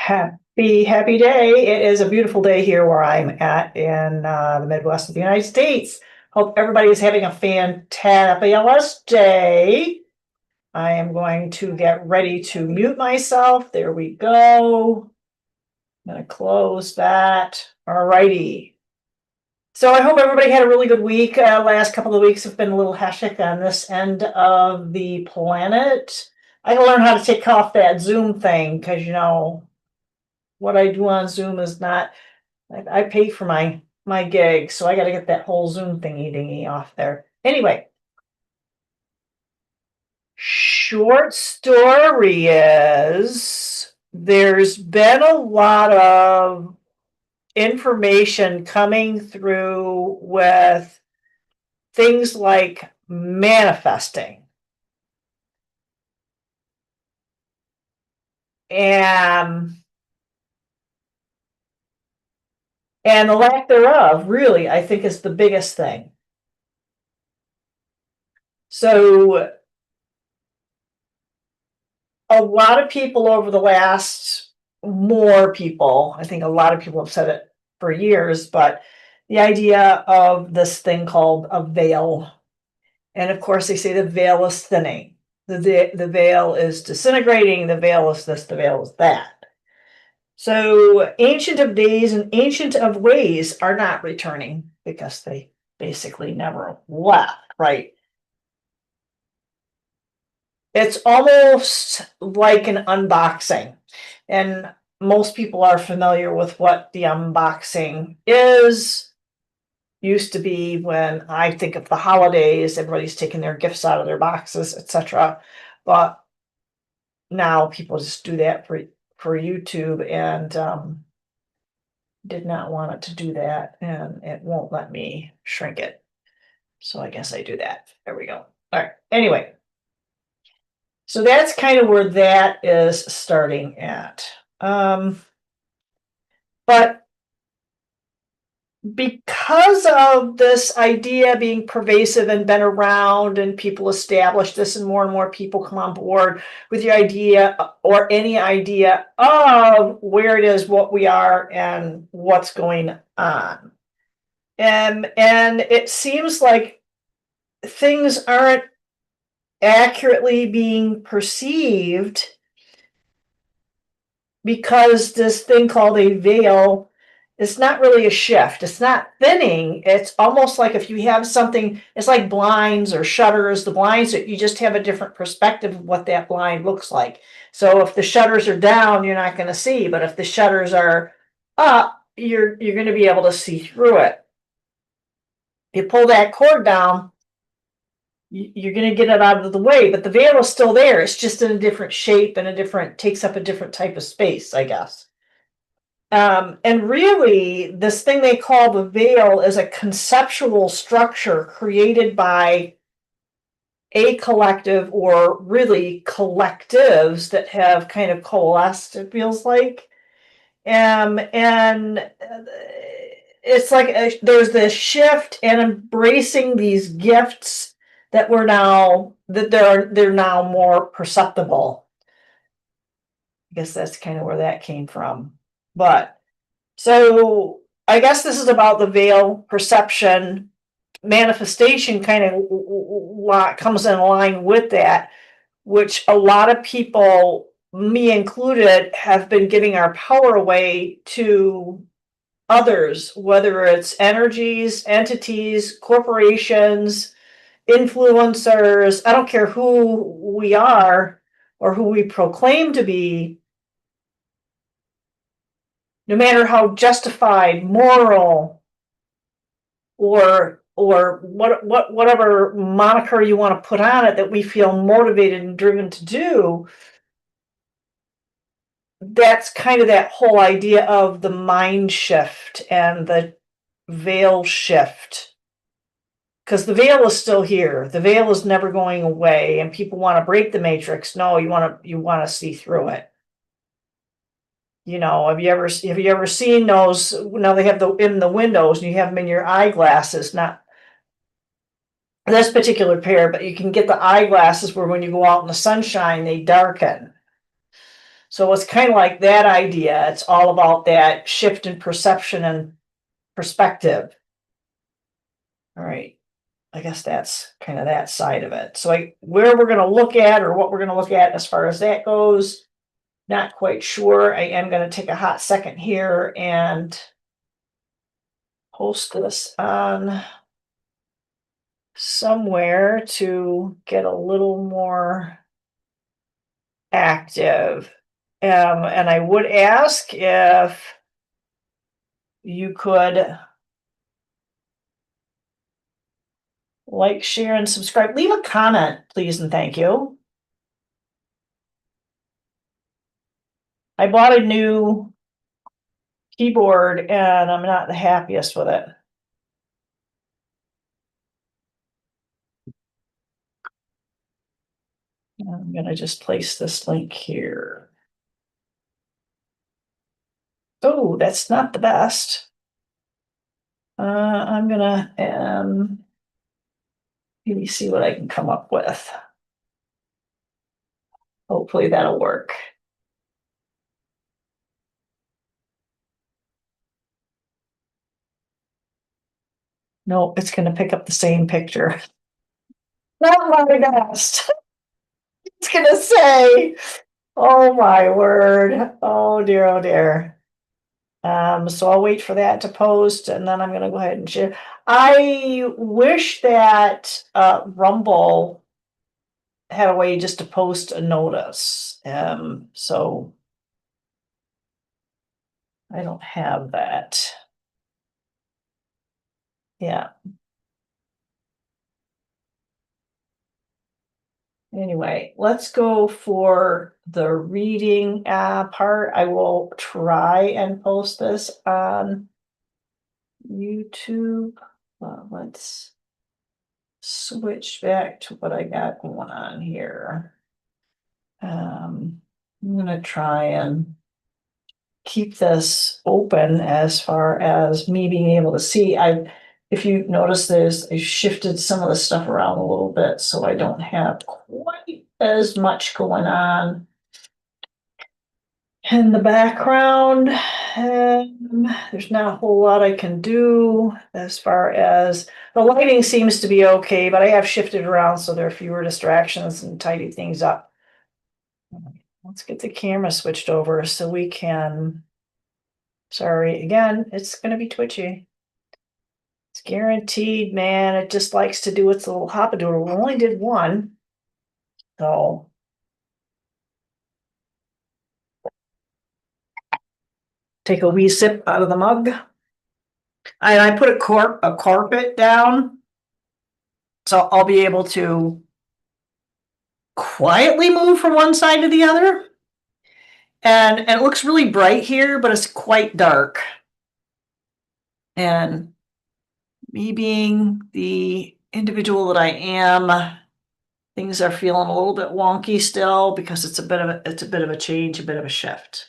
Happy day. It is a beautiful day here where I'm at in the Midwest of the United States. Hope everybody is having a fantabulous day. I am going to get ready to mute myself. There we go. I'm going to close that. All righty. So I hope everybody had a really good week. Last couple of weeks have been a little hectic on this end of the planet. I gotta learn how to take off that Zoom thing because, what I do on Zoom is not, I pay for my gig, so I got to get that whole Zoom thingy dingy off there. Anyway, short story is there's been a lot of information coming through with things like manifesting. And the lack thereof, really, I think is the biggest thing. So a lot of people over the last, more people, I think a lot of people have said it for years, but the idea of this thing called a veil. And of course, they say the veil is thinning. The veil is disintegrating. The veil is this, the veil is that. So Ancient of Days and Ancient of Ways are not returning because they basically never left, right? It's almost like an unboxing. And most people are familiar with what the unboxing is. Used to be when I think of the holidays, everybody's taking their gifts out of their boxes, etc. But now people just do that for YouTube, and did not want it to do that, and it won't let me shrink it. So I guess I do that. There we go. All right. Anyway, so that's kind of where that is starting at. But because of this idea being pervasive and been around, and people establish this, and more people come on board with the idea or any idea of where it is, what we are, and what's going on. And it seems like things aren't accurately being perceived because this thing called a veil is not really a shift. It's not thinning. It's almost like if you have something, it's like blinds or shutters. The blinds, you just have a different perspective of what that blind looks like. So if the shutters are down, you're not going to see. But if the shutters are up, you're going to be able to see through it. You pull that cord down, you're going to get it out of the way, but the veil is still there. It's just in a different shape and takes up a different type of space, I guess. And really, this thing they call the veil is a conceptual structure created by a collective, or really collectives that have kind of coalesced, it feels like. And it's like there's this shift and embracing these gifts that they're now more perceptible. I guess that's kind of where that came from. But so I guess this is about the veil perception. Manifestation kind of comes in line with that, which a lot of people, me included, have been giving our power away to others, whether it's energies, entities, corporations, influencers. I don't care who we are or who we proclaim to be. No matter how justified, moral, or whatever moniker you want to put on it, that we feel motivated and driven to do, that's kind of that whole idea of the mind shift and the veil shift. Because the veil is still here. The veil is never going away, and people want to break the matrix. No, you want to see through it. Have you ever seen those? Now they have in the windows, and you have them in your eyeglasses. Not this particular pair, but you can get the eyeglasses where when you go out in the sunshine, they darken. So it's kind of like that idea. It's all about that shift in perception and perspective. All right. I guess that's kind of that side of it. So where we're going to look at, or what we're going to look at as far as that goes, not quite sure. I am going to take a hot second here and post this on somewhere to get a little more active. And I would ask if you could like, share, and subscribe. Leave a comment, please, and thank you. I bought a new keyboard and I'm not the happiest with it. I'm going to just place this link here. Oh, that's not the best. I'm going to maybe see what I can come up with. Hopefully that'll work. No, it's going to pick up the same picture. Not my best. It's going to say, oh my word. Oh dear, oh dear. So I'll wait for that to post and then I'm going to go ahead and share. I wish that Rumble had a way just to post a notice. So I don't have that. Yeah. Anyway, let's go for the reading part. I will try and post this on YouTube. Let's switch back to what I got going on here. I'm gonna try and keep this open as far as me being able to see. If you notice, I shifted some of the stuff around a little bit, so I don't have quite as much going on in the background. There's not a whole lot I can do as far as the lighting seems to be okay, but I have shifted around so there are fewer distractions and tidy things up. Let's get the camera switched over so we can. Sorry, again, it's going to be twitchy. It's guaranteed, man. It just likes to do its little hopadoodle. We only did one. So take a wee sip out of the mug. And I put a carpet down. So I'll be able to quietly move from one side to the other. And it looks really bright here, but it's quite dark. And me being the individual that I am, things are feeling a little bit wonky still because it's a bit of a change, a bit of a shift.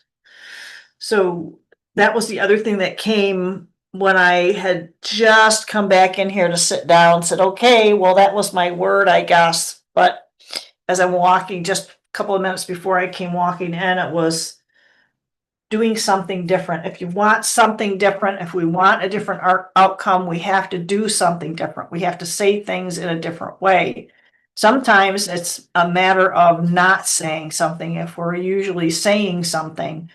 So that was the other thing that came when I had just come back in here to sit down and said, okay, well, that was my word, I guess. But as I'm walking, just a couple of minutes before I came walking in, it was doing something different. If you want something different, if we want a different outcome, we have to do something different. We have to say things in a different way. Sometimes it's a matter of not saying something. If we're usually saying something,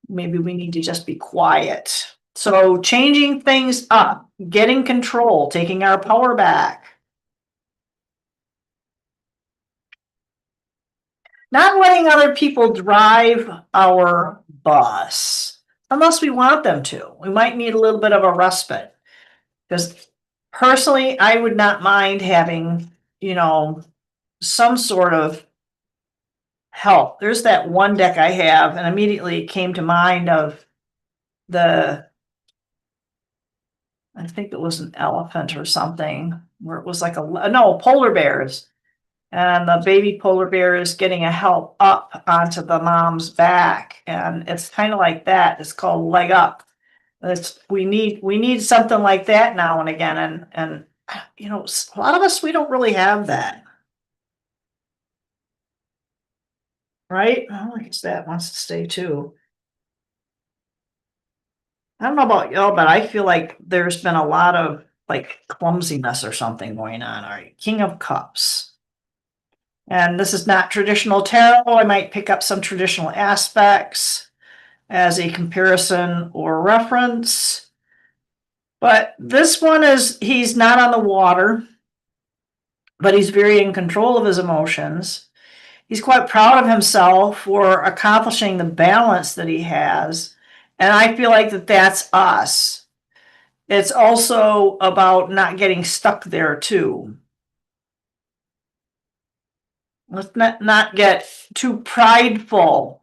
maybe we need to just be quiet. So changing things up, getting control, taking our power back. Not letting other people drive our bus, unless we want them to. We might need a little bit of a respite. Because personally, I would not mind having, some sort of help. There's that one deck I have, and immediately it came to mind of I think it was an elephant or something, where it was like polar bears. And the baby polar bear is getting a help up onto the mom's back. And it's kind of like that. It's called leg up. We need something like that now and again. And a lot of us, we don't really have that. right? Oh, I guess that wants to stay too. I don't know about y'all, but I feel like there's been a lot of like clumsiness or something going on. All right, King of Cups. And this is not traditional tarot. I might pick up some traditional aspects as a comparison or reference. But this one is, he's not on the water, but he's very in control of his emotions. He's quite proud of himself for accomplishing the balance that he has. And I feel like that's us. It's also about not getting stuck there too. Let's not get too prideful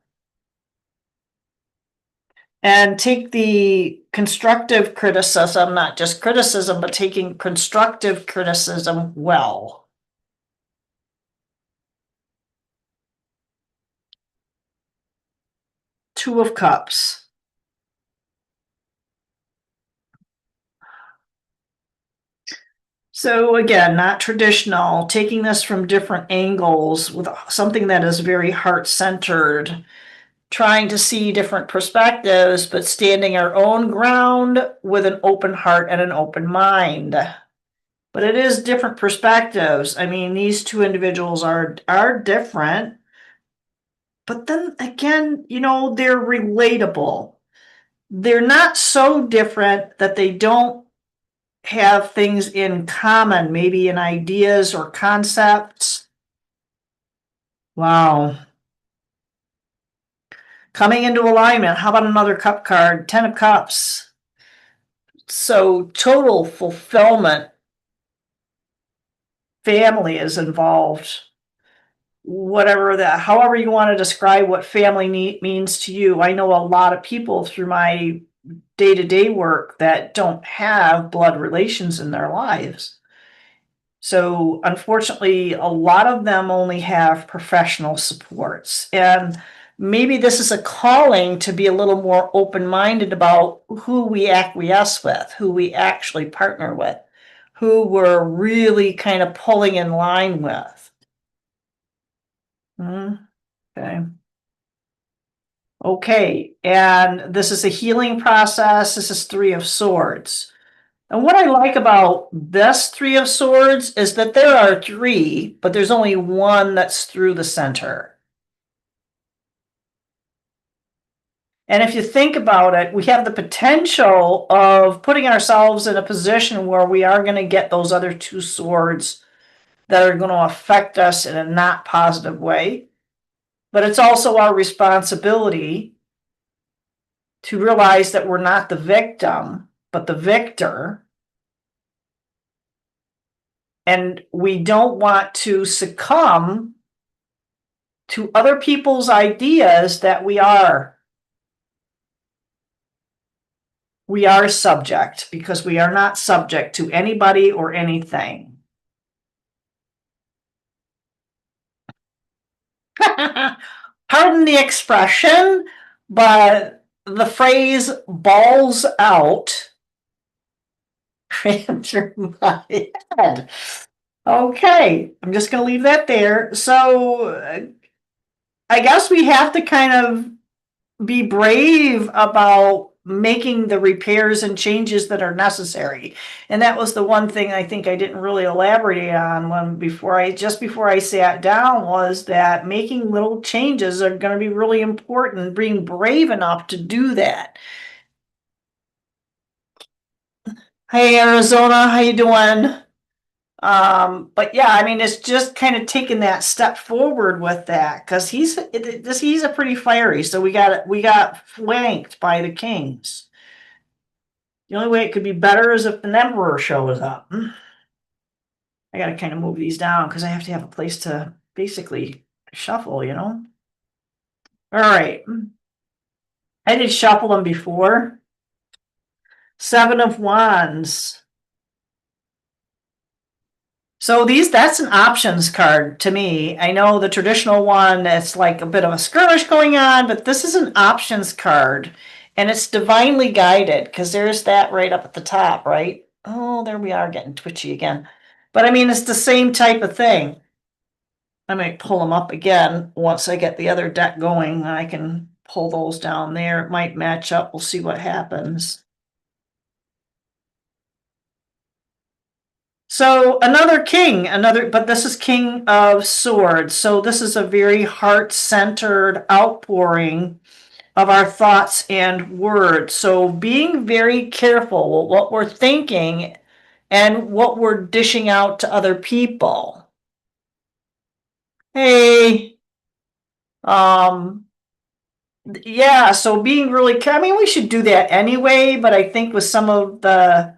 and take the constructive criticism, not just criticism, but taking constructive criticism well. Two of Cups. So again, not traditional, taking this from different angles with something that is very heart-centered, trying to see different perspectives, but standing our own ground with an open heart and an open mind. But it is different perspectives. I mean, these two individuals are different, but then again, you know, they're relatable. They're not so different that they don't have things in common, maybe in ideas or concepts. Wow. Coming into alignment. How about another cup card? 10 of Cups. So total fulfillment. Family is involved. Whatever that, however you want to describe what family means to you. I know a lot of people through my day-to-day work that don't have blood relations in their lives. So unfortunately, a lot of them only have professional supports. And maybe this is a calling to be a little more open-minded about who we acquiesce with, who we actually partner with, who we're really kind of pulling in line with. Okay. Okay, and this is a healing process. This is Three of Swords. And what I like about this Three of Swords is that there are three, but there's only one that's through the center. And if you think about it, we have the potential of putting ourselves in a position where we are going to get those other two swords that are going to affect us in a not positive way. But it's also our responsibility to realize that we're not the victim, but the victor. And we don't want to succumb to other people's ideas that we are subject, because we are not subject to anybody or anything. Pardon the expression, but the phrase balls out ran through my head. Okay, I'm just going to leave that there. So I guess we have to kind of be brave about making the repairs and changes that are necessary. And that was the one thing I think I didn't really elaborate on before I sat down, was that making little changes are going to be really important, being brave enough to do that. Hey Arizona, how you doing? But yeah, I mean, it's just kind of taking that step forward with that, because he's a pretty fiery. So we got flanked by the kings. The only way it could be better is if an emperor shows up. I got to kind of move these down because I have to have a place to basically shuffle, you know? All right. I did shuffle them before. Seven of Wands. So that's an options card to me. I know the traditional one, it's like a bit of a skirmish going on, but this is an options card, and it's divinely guided, because there's that right up at the top, right? Oh, there we are, getting twitchy again. But I mean, it's the same type of thing. I might pull them up again once I get the other deck going. I can pull those down there. It might match up. We'll see what happens. So another king, but this is King of Swords. So this is a very heart-centered outpouring of our thoughts and words. So being very careful what we're thinking and what we're dishing out to other people. Hey, um, yeah, so being really, I mean, we should do that anyway, but I think with some of the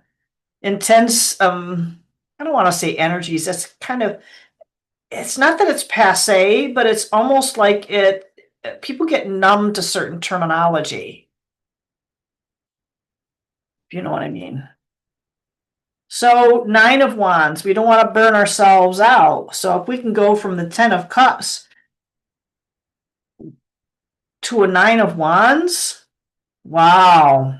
intense, I don't want to say energies, that's kind of, it's not that it's passe, but it's almost like people get numb to certain terminology, if you know what I mean. So 9 of Wands, we don't want to burn ourselves out. So if we can go from the 10 of Cups to a 9 of Wands, wow.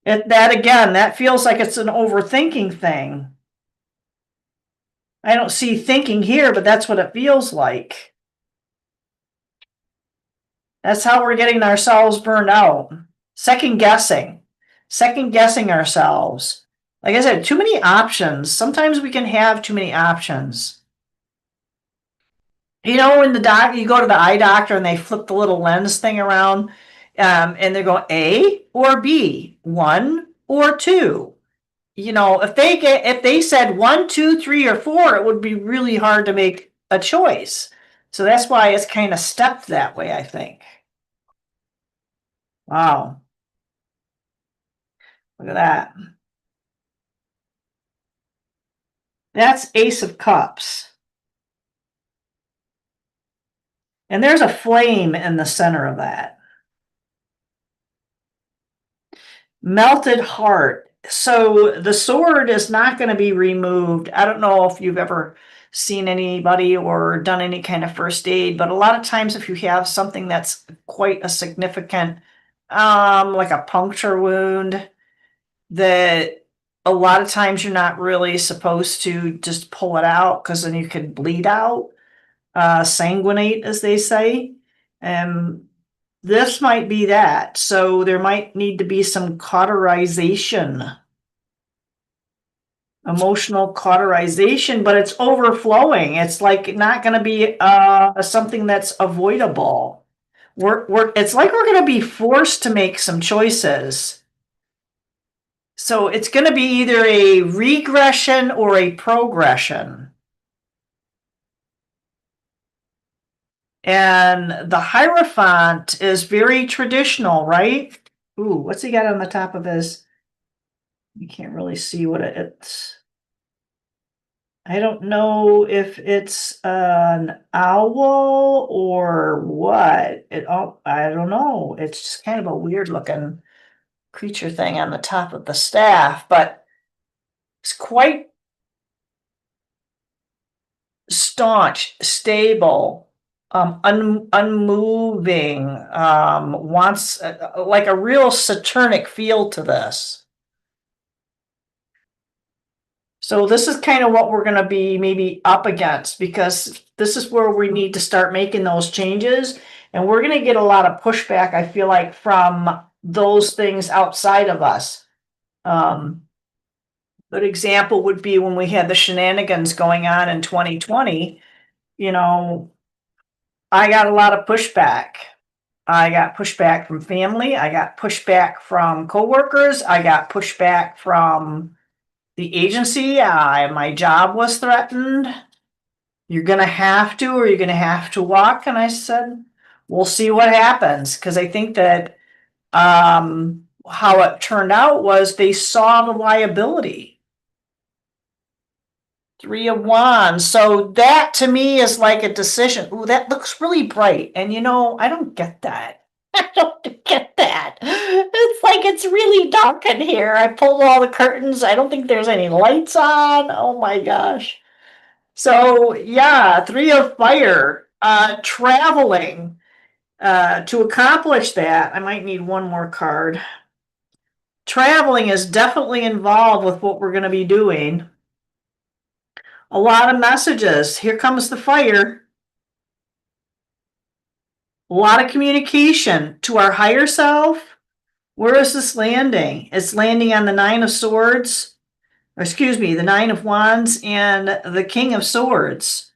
That again, that feels like it's an overthinking thing. I don't see thinking here, but that's what it feels like. That's how we're getting ourselves burned out. Second guessing ourselves. Like I said, too many options. Sometimes we can have too many options. You know, when you go to the eye doctor and they flip the little lens thing around, and they're going A or B, 1 or 2. You know, if they said 1, 2, 3, or 4, it would be really hard to make a choice. So that's why it's kind of stepped that way, I think. Wow. Look at that. That's Ace of Cups. And there's a flame in the center of that. Melted heart. So the sword is not going to be removed. I don't know if you've ever seen anybody or done any kind of first aid, but a lot of times if you have something that's quite a significant, like a puncture wound, that a lot of times you're not really supposed to just pull it out because then you could bleed out, sanguinate, as they say. And this might be that. So there might need to be some cauterization, emotional cauterization, but it's overflowing. It's like not going to be something that's avoidable. It's like we're going to be forced to make some choices. So it's going to be either a regression or a progression. And the Hierophant is very traditional, right? Ooh, what's he got on the top of his? You can't really see what it's. I don't know if it's an owl or what. I don't know. It's just kind of a weird looking creature thing on the top of the staff, but it's quite staunch, stable, unmoving, wants like a real Saturnic feel to this. So this is kind of what we're going to be maybe up against, because this is where we need to start making those changes. And we're going to get a lot of pushback, I feel like, from those things outside of us. Good example would be when we had the shenanigans going on in 2020, you know, I got a lot of pushback. I got pushback from family. I got pushback from coworkers. I got pushback from the agency. My job was threatened. You're going to have to, or you're going to have to walk. And I said, we'll see what happens. Because I think that how it turned out was they saw the liability. 3 of Wands. So that to me is like a decision. Ooh, that looks really bright. And you know, I don't get that. I don't get that. It's like it's really dark in here. I pulled all the curtains. I don't think there's any lights on. Oh my gosh. So yeah, 3 of Fire. Traveling. To accomplish that, I might need one more card. Traveling is definitely involved with what we're going to be doing. A lot of messages. Here comes the fire. A lot of communication to our higher self. Where is this landing? It's landing on the Nine of Swords, or excuse me, the Nine of Wands and the King of Swords.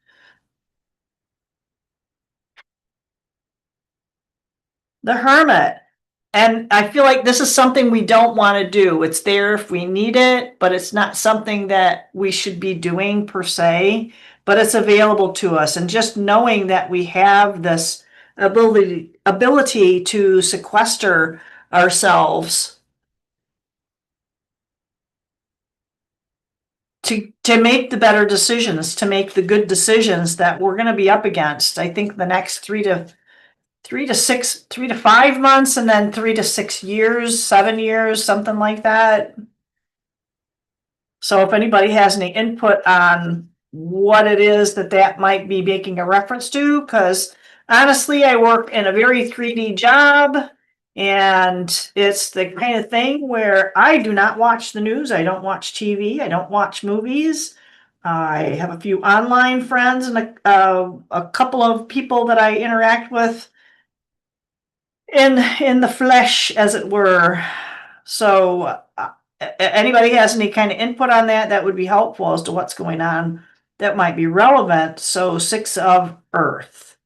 The Hermit. And I feel like this is something we don't want to do. It's there if we need it, but it's not something that we should be doing per se, but it's available to us. And just knowing that we have this ability to sequester ourselves to make the better decisions, to make the good decisions that we're going to be up against. I think the next 3 to 5 months, and then 3 to 6 years, 7 years, something like that. So if anybody has any input on what it is that might be making a reference to, because honestly, I work in a very 3D job, and it's the kind of thing where I do not watch the news. I don't watch TV. I don't watch movies. I have a few online friends and a couple of people that I interact with in the flesh, as it were. So anybody has any kind of input on that, that would be helpful as to what's going on that might be relevant. So 6 of Earth.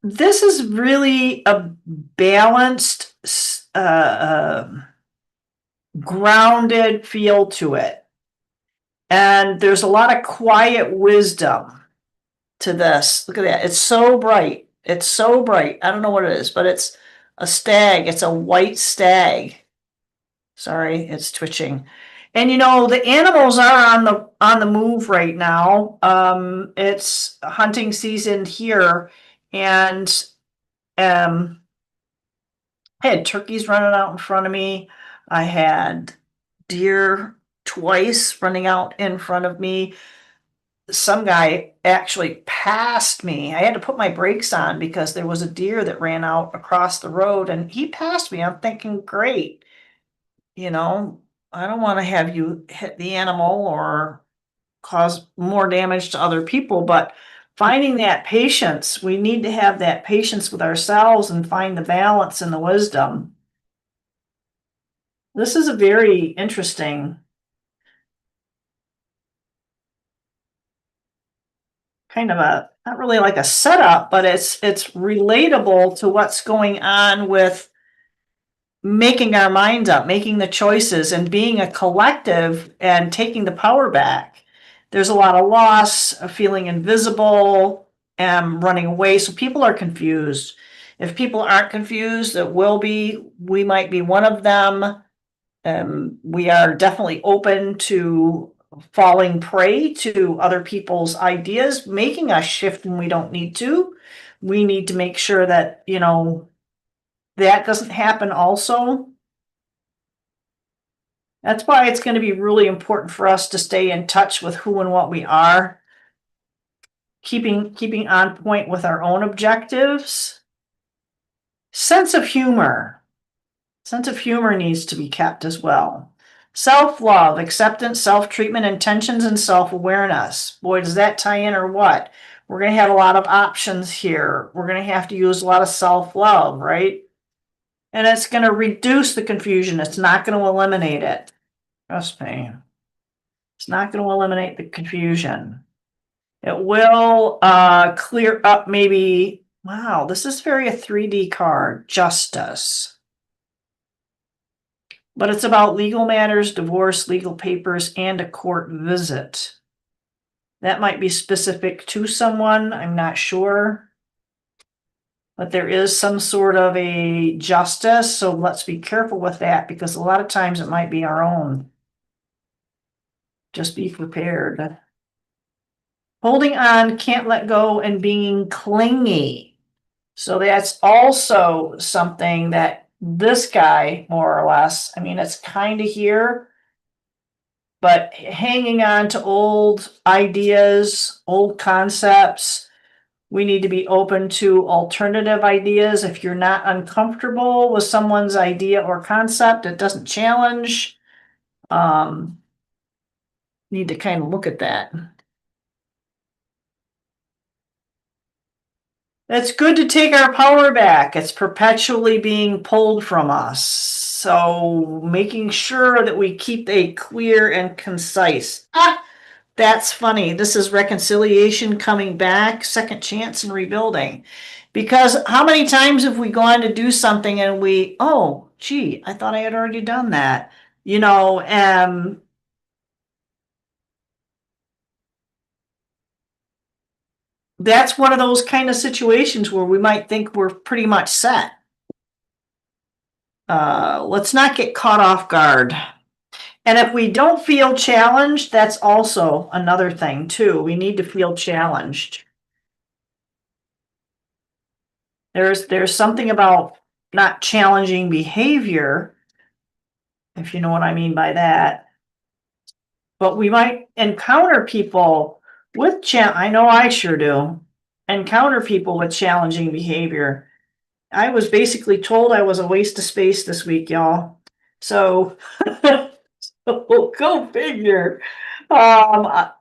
This is really a balanced, grounded feel to it. And there's a lot of quiet wisdom to this. Look at that. It's so bright. It's so bright. I don't know what it is, but it's a stag. It's a white stag. Sorry, it's twitching. And you know, the animals are on the move right now. It's hunting season here, and I had turkeys running out in front of me. I had deer twice running out in front of me. Some guy actually passed me. I had to put my brakes on because there was a deer that ran out across the road, and he passed me. I'm thinking, great, you know, I don't want to have you hit the animal or cause more damage to other people, but finding that patience, we need to have that patience with ourselves and find the balance and the wisdom. This is a very interesting kind of not really like a setup, but it's relatable to what's going on with making our minds up, making the choices, and being a collective and taking the power back. There's a lot of loss, of feeling invisible, and running away. So people are confused. If people aren't confused, we might be one of them. We are definitely open to falling prey to other people's ideas, making us shift when we don't need to. We need to make sure that, that doesn't happen also. That's why it's going to be really important for us to stay in touch with who and what we are, keeping on point with our own objectives. Sense of humor. Sense of humor needs to be kept as well. Self-love, acceptance, self-treatment, intentions, and self-awareness. Boy, does that tie in or what? We're going to have a lot of options here. We're going to have to use a lot of self-love, right? And it's going to reduce the confusion. It's not going to eliminate it. Trust me. It's not going to eliminate the confusion. It will clear up maybe, wow, this is very a 3D card, justice. But it's about legal matters, divorce, legal papers, and a court visit. That might be specific to someone, I'm not sure. But there is some sort of a justice, so let's be careful with that, because a lot of times it might be our own. Just be prepared. Holding on, can't let go, and being clingy. So that's also something that this guy, more or less, I mean, it's kind of here, but hanging on to old ideas, old concepts. We need to be open to alternative ideas. If you're not uncomfortable with someone's idea or concept, it doesn't challenge. Need to kind of look at that. It's good to take our power back. It's perpetually being pulled from us. So making sure that we keep a clear and concise. That's funny. This is reconciliation coming back, second chance and rebuilding. Because how many times have we gone to do something and oh, gee, I thought I had already done that. You know, that's one of those kind of situations where we might think we're pretty much set. Let's not get caught off guard. And if we don't feel challenged, that's also another thing too. We need to feel challenged. There's something about not challenging behavior, if you know what I mean by that. But we might encounter people with I know I sure do. Encounter people with challenging behavior. I was basically told I was a waste of space this week, y'all. So, go figure. I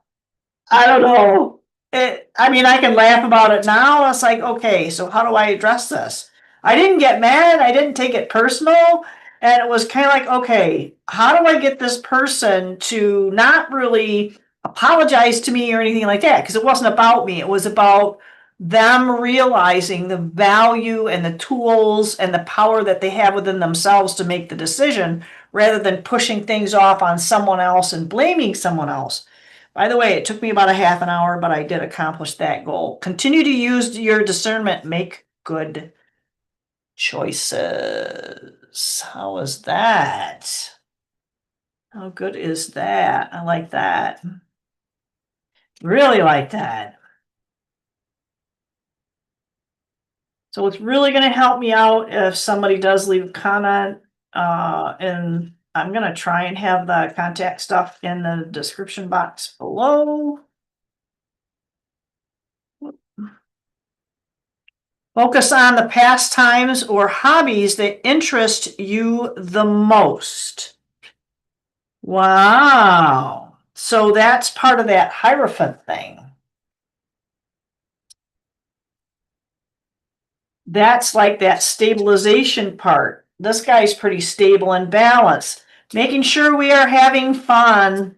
don't know. I mean, I can laugh about it now. It's like, okay, so how do I address this? I didn't get mad. I didn't take it personal. And it was kind of like, okay, how do I get this person to not really apologize to me or anything like that? Because it wasn't about me. It was about them realizing the value and the tools and the power that they have within themselves to make the decision rather than pushing things off on someone else and blaming someone else. By the way, it took me about a half an hour, but I did accomplish that goal. Continue to use your discernment. Make good choices. How is that? How good is that? I like that. Really like that. So it's really going to help me out if somebody does leave a comment. And I'm going to try and have the contact stuff in the description box below. Focus on the pastimes or hobbies that interest you the most. Wow. So that's part of that Hierophant thing. That's like that stabilization part. This guy's pretty stable and balanced. Making sure we are having fun.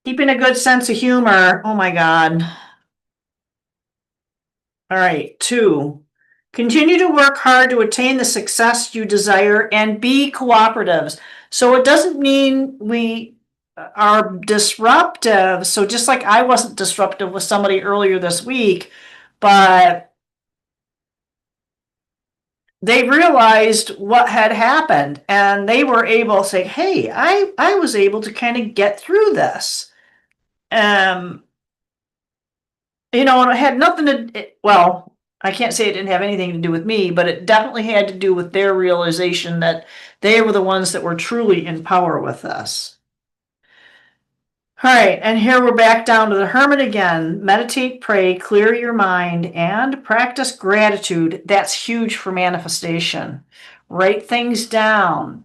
Keeping a good sense of humor. Oh my God. All right, 2. Continue to work hard to attain the success you desire and be cooperatives. So it doesn't mean we are disruptive. So just like I wasn't disruptive with somebody earlier this week, but they realized what had happened and they were able to say, hey, I was able to kind of get through this. You know, and it had nothing to, well, I can't say it didn't have anything to do with me, but it definitely had to do with their realization that they were the ones that were truly in power with us. All right, and here we're back down to the Hermit again. Meditate, pray, clear your mind, and practice gratitude. That's huge for manifestation. Write things down.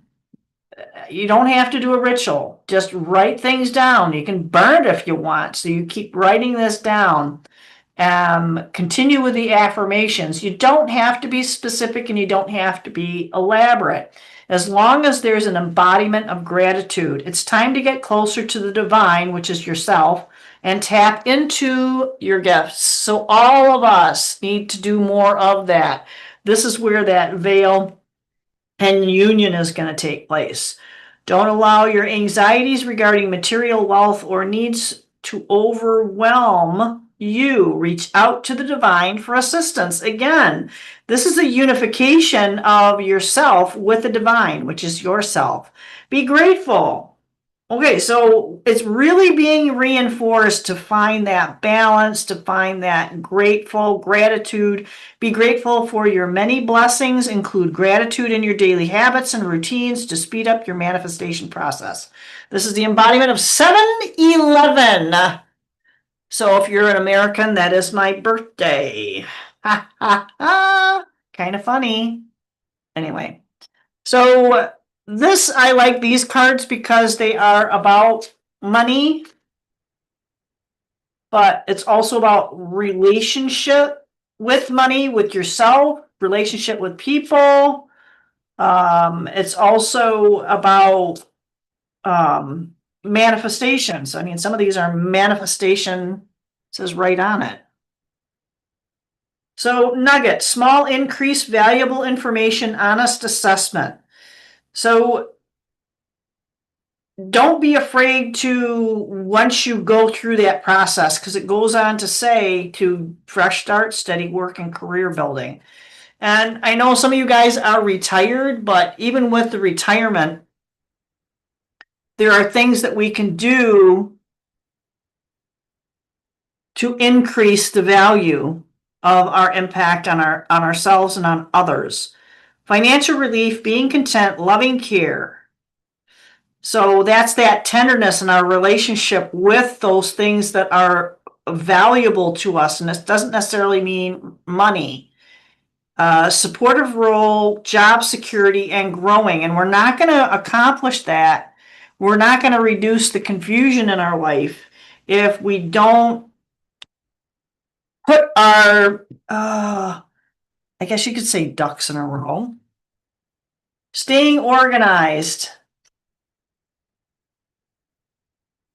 You don't have to do a ritual. Just write things down. You can burn it if you want. So you keep writing this down. Continue with the affirmations. You don't have to be specific and you don't have to be elaborate. As long as there's an embodiment of gratitude, it's time to get closer to the divine, which is yourself, and tap into your gifts. So all of us need to do more of that. This is where that veil and union is going to take place. Don't allow your anxieties regarding material wealth or needs to overwhelm you. Reach out to the divine for assistance. Again, this is a unification of yourself with the divine, which is yourself. Be grateful. Okay, so it's really being reinforced to find that balance, to find that gratitude. Be grateful for your many blessings. Include gratitude in your daily habits and routines to speed up your manifestation process. This is the embodiment of 7-11. So if you're an American, that is my birthday. Ha ha ha. Kind of funny. Anyway, so I like these cards because they are about money, but it's also about relationship with money, with yourself, relationship with people. It's also about manifestations. I mean, some of these are manifestation, says right on it. So nugget, small increase, valuable information, honest assessment. So don't be afraid to, once you go through that process, because it goes on to say to fresh start, steady work, and career building. And I know some of you guys are retired, but even with the retirement, there are things that we can do to increase the value of our impact on ourselves and on others. Financial relief, being content, loving care. So that's that tenderness in our relationship with those things that are valuable to us. And this doesn't necessarily mean money. Supportive role, job security, and growing. And we're not going to accomplish that. We're not going to reduce the confusion in our life if we don't put our, I guess you could say, ducks in a row. Staying organized.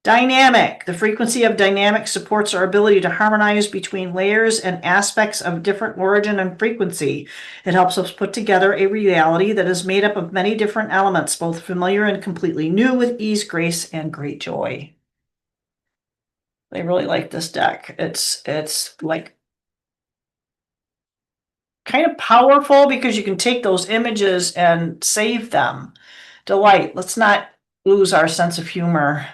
Dynamic. The frequency of dynamic supports our ability to harmonize between layers and aspects of different origin and frequency. It helps us put together a reality that is made up of many different elements, both familiar and completely new, with ease, grace, and great joy. I really like this deck. It's like kind of powerful because you can take those images and save them. Delight. Let's not lose our sense of humor.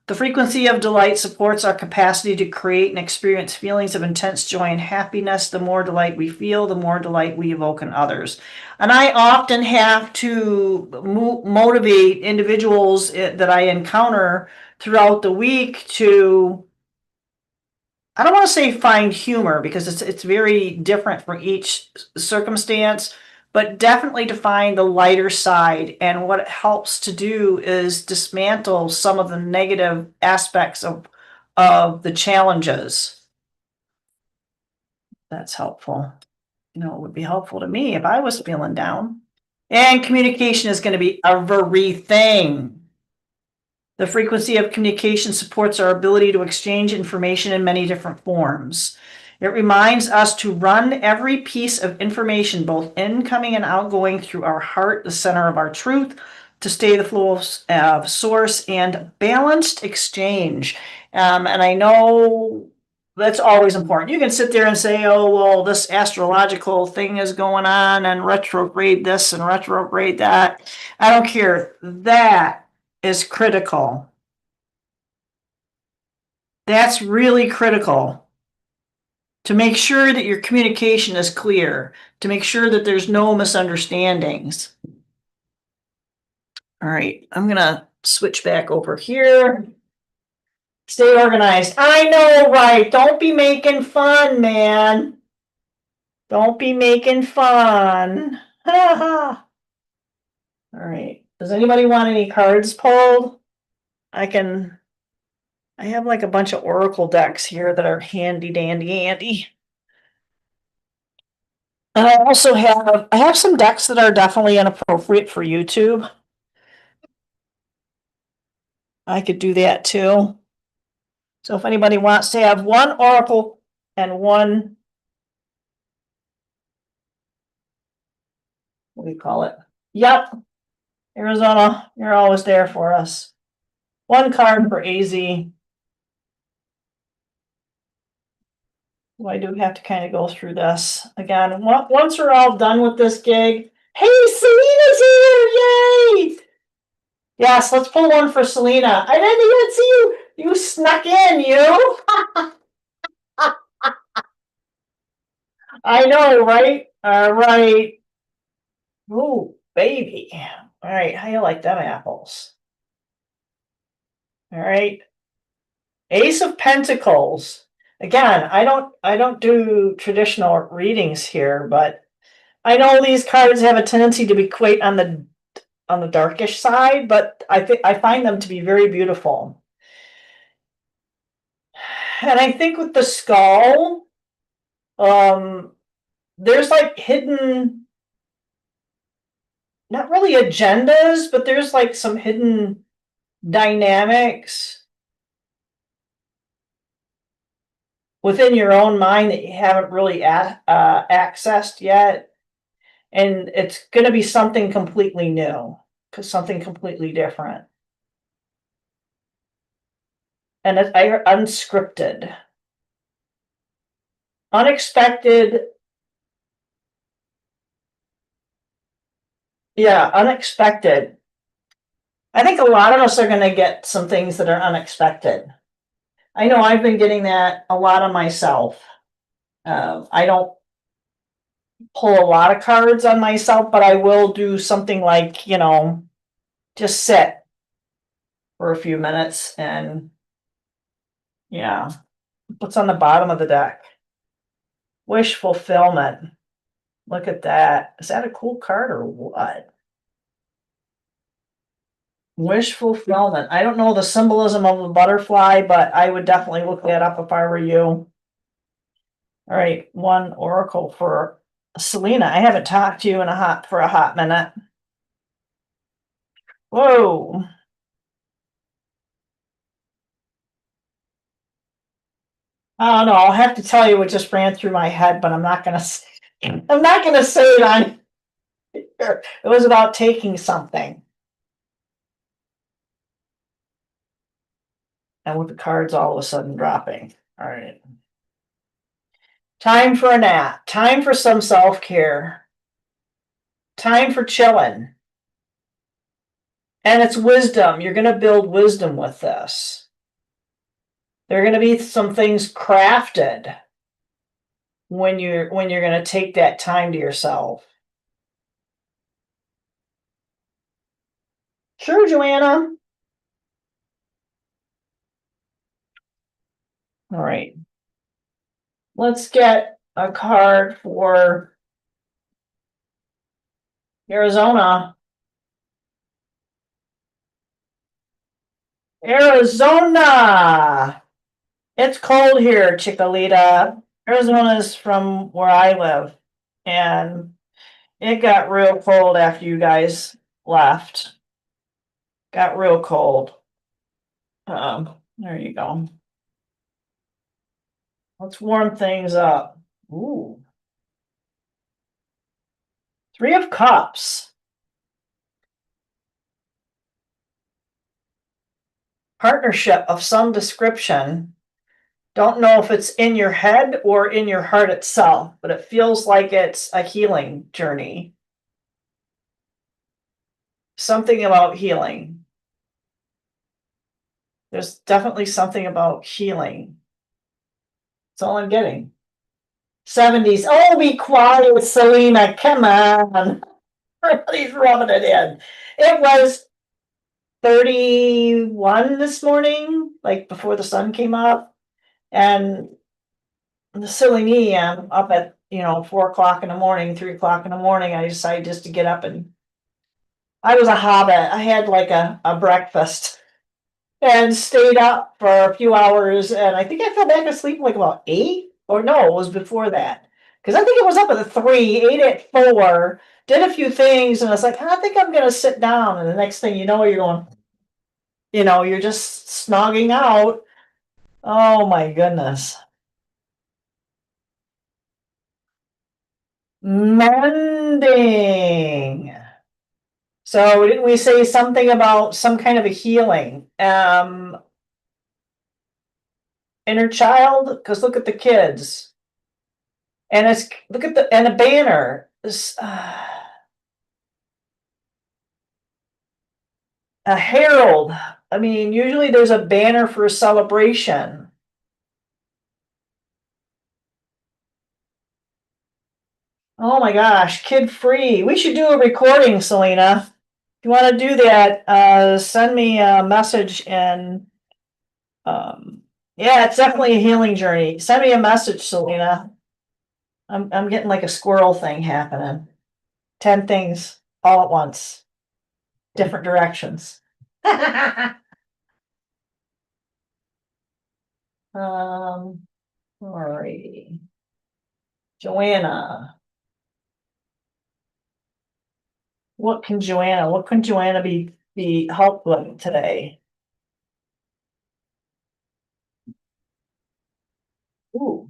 The frequency of delight supports our capacity to create and experience feelings of intense joy and happiness. The more delight we feel, the more delight we evoke in others. And I often have to motivate individuals that I encounter throughout the week to, I don't want to say find humor, because it's very different for each circumstance, but definitely to find the lighter side. And what it helps to do is dismantle some of the negative aspects of the challenges. That's helpful. You know, it would be helpful to me if I was feeling down. And communication is going to be everything. The frequency of communication supports our ability to exchange information in many different forms. It reminds us to run every piece of information, both incoming and outgoing, through our heart, the center of our truth, to stay the flow of source and balanced exchange. And I know that's always important. You can sit there and say, oh, well, this astrological thing is going on and retrograde this and retrograde that. I don't care. That is critical. That's really critical, to make sure that your communication is clear, to make sure that there's no misunderstandings. All right, I'm going to switch back over here. Stay organized. I know, right? Don't be making fun, man. Don't be making fun. All right. Does anybody want any cards pulled? I have like a bunch of oracle decks here that are handy dandy Andy. And I have some decks that are definitely inappropriate for YouTube. I could do that too. So if anybody wants to have one oracle and one, what do you call it? Yep. Arizona, you're always there for us. One card for AZ. Well, I do have to kind of go through this again. Once we're all done with this gig. Hey, Selena's here! Yay! Yes, let's pull one for Selena. I didn't even see you. You snuck in, you. I know, right? All right. Ooh, baby. All right, how you like them apples? All right. Ace of Pentacles. Again, I don't do traditional readings here, but I know these cards have a tendency to be quite on the darkish side, but I find them to be very beautiful. And I think with the skull, there's like hidden, not really agendas, but there's like some hidden dynamics within your own mind that you haven't really accessed yet. And it's going to be something completely new, because something completely different. And it's unscripted, unexpected. Yeah, unexpected. I think a lot of us are going to get some things that are unexpected. I know I've been getting that a lot of myself. I don't pull a lot of cards on myself, but I will do something like, just sit for a few minutes and yeah. What's on the bottom of the deck? Wish fulfillment. Look at that. Is that a cool card or what? Wish fulfillment. I don't know the symbolism of the butterfly, but I would definitely look that up if I were you. All right, one oracle for Selena. I haven't talked to you for a hot minute. Whoa. I don't know. I'll have to tell you what just ran through my head, but I'm not gonna say it on here. It was about taking something. And with the cards all of a sudden dropping. All right. Time for a nap. Time for some self-care. Time for chilling. And it's wisdom. You're going to build wisdom with this. There are going to be some things crafted when you're going to take that time to yourself. Sure, Joanna. All right. Let's get a card for Arizona. Arizona. It's cold here, Chicolita. Arizona's from where I live. And it got real cold after you guys left. Got real cold. There you go. Let's warm things up. Ooh. Three of Cups. Partnership of some description. Don't know if it's in your head or in your heart itself, but it feels like it's a healing journey. Something about healing. There's definitely something about healing. That's all I'm getting. 70s. Oh, be quiet, Selena. Come on. Everybody's rubbing it in. It was 31 this morning, like before the sun came up. And the silly me, I'm up at 4 o'clock in the morning, 3 o'clock in the morning. I decided just to get up, and I was a hobbit. I had like a breakfast and stayed up for a few hours, and I think I fell back asleep like about 8, or no, it was before that, because I think it was up at 3, 8 at 4, did a few things, and I was like, I think I'm gonna sit down, and the next thing you know, you're going, you're just snogging out. Oh my goodness. Mending. So didn't we say something about some kind of a healing? Inner child, because look at the kids. And look at a banner. A herald. I mean, usually there's a banner for a celebration. Oh my gosh, kid free. We should do a recording, Selena. If you want to do that, send me a message, and yeah, it's definitely a healing journey. Send me a message, Selena. I'm getting like a squirrel thing happening. 10 things all at once, different directions. All Alrighty. Joanna. What can Joanna be helped with today? Ooh.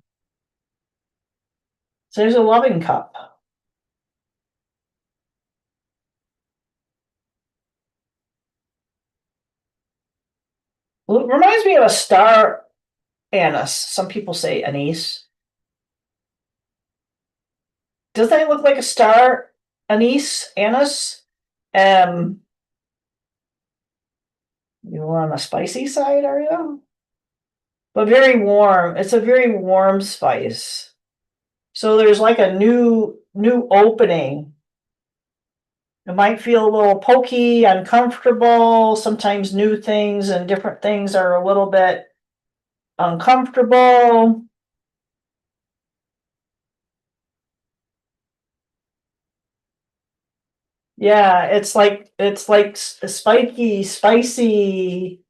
So there's a loving cup. Well, it reminds me of a star anise. Some people say anise. Does that look like a star anise? Anise? You're on the spicy side, are you? But very warm. It's a very warm spice. So there's like a new opening. It might feel a little pokey, uncomfortable. Sometimes new things and different things are a little bit uncomfortable. Yeah, it's like spiky, spicy,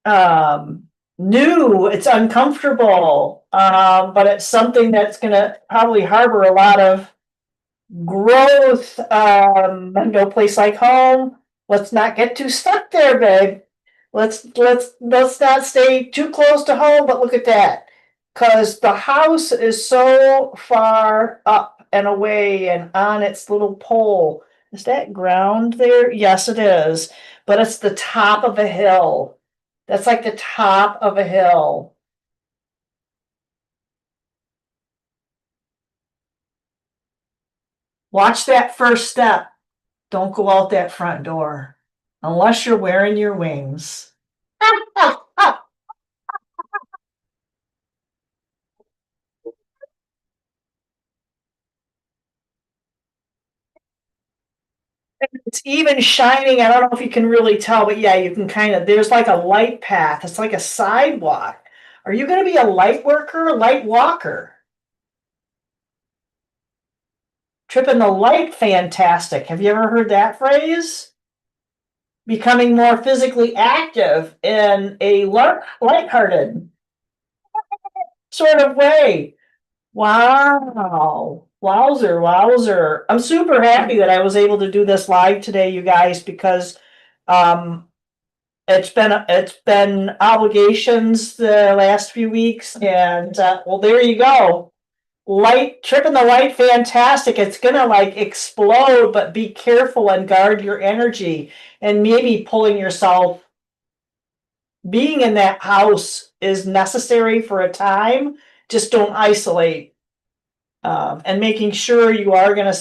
um new. It's uncomfortable, but it's something that's gonna probably harbor a lot of growth. No place like home. Let's not get too stuck there, babe. Let's not stay too close to home. But look at that, because the house is so far up and away and on its little pole. Is that ground there? Yes, it is. But it's the top of a hill. That's like the top of a hill. Watch that first step. Don't go out that front door unless you're wearing your wings. It's even shining. I don't know if you can really tell, but yeah, you can kind of, there's like a light path. It's like a sidewalk. Are you going to be a light worker, light walker? Tripping the light, fantastic. Have you ever heard that phrase? Becoming more physically active in a lighthearted sort of way. Wow. Wowzer, wowzer. I'm super happy that I was able to do this live today, you guys, because um it's been obligations the last few weeks, and well, there you go. Light tripping the light, fantastic. It's gonna like explode, but be careful and guard your energy, and maybe pulling yourself. Being in that house is necessary for a time. Just don't isolate, and making sure you are gonna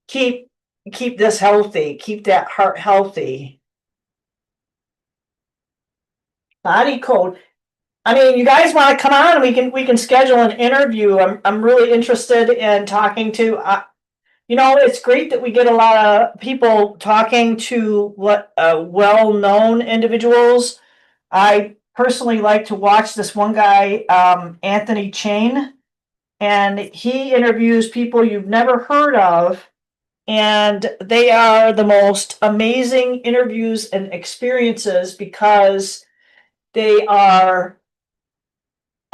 keep keep this healthy, keep that heart healthy. Body code. I mean, you guys want to come on? We can schedule an interview. I'm really interested in talking to. It's great that we get a lot of people talking to what well-known individuals. I personally like to watch this one guy, Anthony Chain, and he interviews people you've never heard of, and they are the most amazing interviews and experiences because they are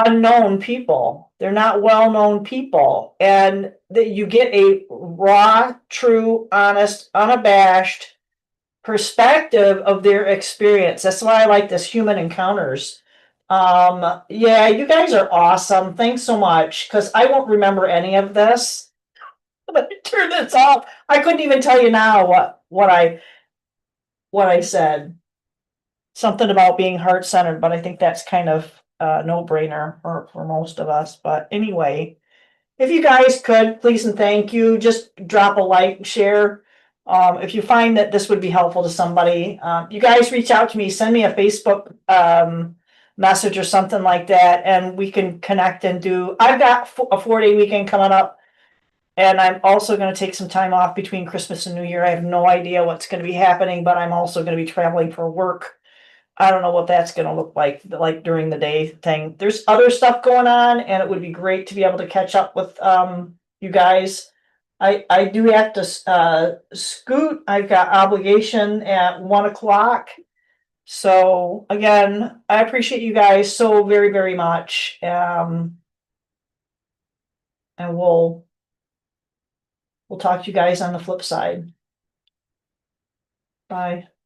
unknown people. They're not well-known people, and that you get a raw, true, honest, unabashed perspective of their experience. That's why I like this human encounters. Yeah, you guys are awesome. Thanks so much, because I won't remember any of this. But turn this off. I couldn't even tell you now what I said. Something about being heart centered, but I think that's kind of a no brainer for most of us. But anyway, if you guys could, please and thank you, just drop a like, share. If you find that this would be helpful to somebody, you guys reach out to me, send me a Facebook message or something like that, and we can connect and do. I've got a 4-day weekend coming up, and I'm also going to take some time off between Christmas and New Year. I have no idea what's going to be happening, but I'm also going to be traveling for work. I don't know what that's going to look like during the day thing. There's other stuff going on, and it would be great to be able to catch up with you guys. I do have to scoot. I've got obligation at 1 o'clock. So again, I appreciate you guys so very, very much. And we'll talk to you guys on the flip side. Bye.